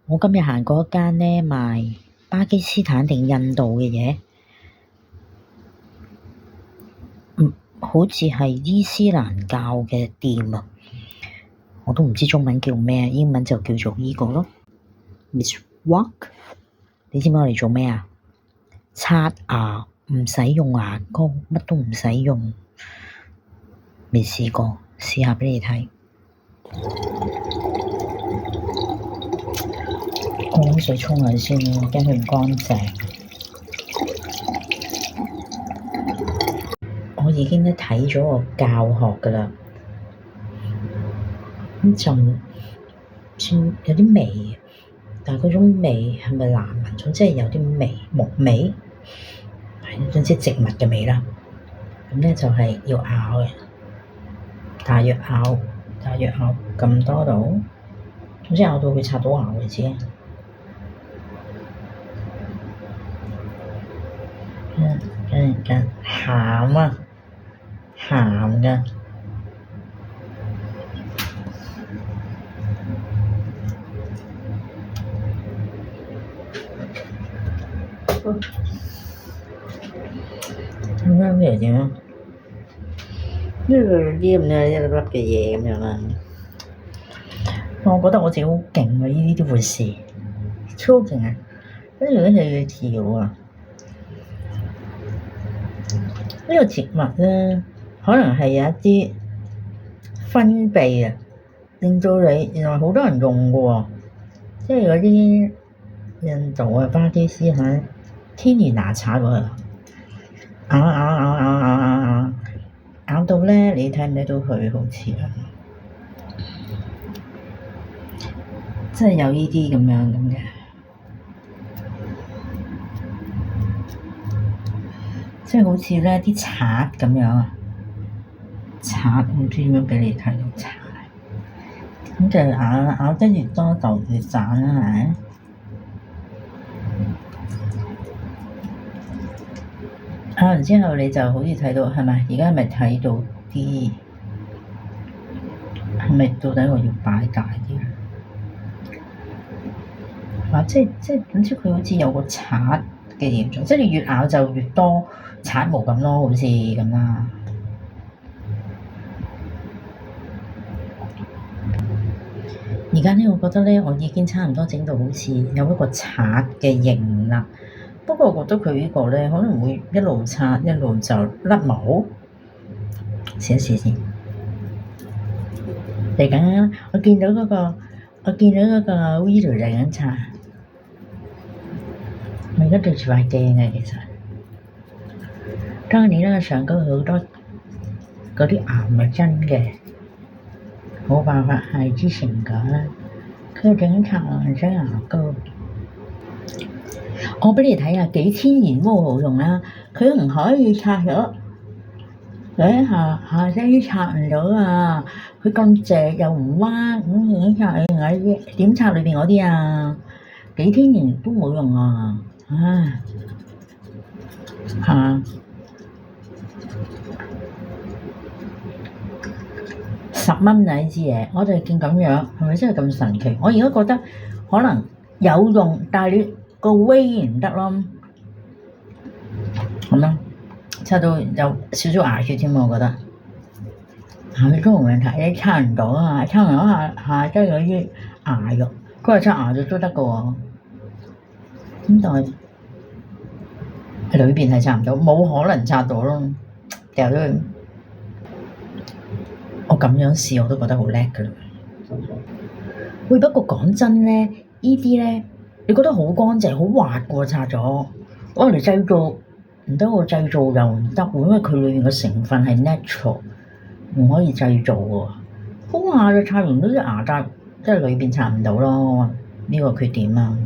我今日行過一間呢賣巴基斯坦定印度嘅嘢，好似係伊斯蘭教嘅店啊，我都唔知中文叫咩，英文就叫做呢個咯。Miswak， 你知唔知我嚟做咩啊？刷牙，唔使用牙膏，乜都唔使用，未試過，試下俾你睇。我攞水沖下先，驚佢唔乾淨。我已經睇咗個教學㗎啦，咁就算有啲味，但係嗰種味係咪難聞？總之係有啲味，木味，總之植物嘅味啦。咁咧就係要咬嘅，大約咬咁多度，總之咬到佢刷到牙為止。鹹啊，鹹㗎。咁樣嚟點啊？呢個啲咁嘅一粒粒嘅嘢咁樣啦。我覺得我自己好勁啊！呢啲回事超勁啊！跟住咧就要跳啊！呢個植物咧，可能係有一啲分泌啊，令到你原來好多人用嘅喎，即係嗰啲印度啊、巴基斯坦天然牙刷喎，咬到咧，你睇唔睇到佢好似啊？即係有呢啲咁嘅。即係好似咧啲刷咁樣啊，刷唔知點樣俾你睇到刷，咁就咬得越多就越賺啦，係。咬完之後你就好似睇到係咪？而家係咪睇到啲？係咪到底我要擺大啲？即係總之佢好似有個刷嘅形狀，即係你越咬就越多刷毛咁咯，好似咁啦。而家咧，我覺得咧，我已經差唔多整到好似有一個刷嘅形啦。不過我覺得佢呢個咧可能會一路刷一路就甩毛。試一試先。嚟緊啊！我見到嗰個 video 嚟緊刷。我而家對住塊鏡嘅，其實當年咧上高好多嗰啲癌係真嘅，冇辦法係之前㗎。佢整刷顏色牙膏，我俾你睇下幾天然都好用啦。佢唔可以刷咗，你下身刷唔到啊！佢咁直又唔彎，點刷你點刷裏邊嗰啲啊？幾天然都冇用啊！唉，係嘛？10蚊啊！呢支嘢，我哋見咁樣，係咪真係咁神奇？我而家覺得可能有用，但係你個威唔得咯，咁咯，刷到有少少牙血添，我覺得牙血都冇問題，你刷唔到啊，刷唔到下即係嗰啲牙肉，佢話刷牙肉都得㗎喎。咁但係裏邊係刷唔到，冇可能刷到咯，掉咗佢。我咁樣試我都覺得好叻㗎啦。喂，不過講真咧，呢啲咧，你覺得好乾淨、好滑㗎喎，刷咗。我嚟製造唔得，我製造又唔得喎，因為佢裏邊嘅成分係 natural，唔可以製造喎。好滑就刷完嗰啲牙刷，即係裏邊刷唔到咯，呢個缺點啊。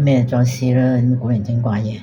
咩再試啦，啲古靈精怪嘢。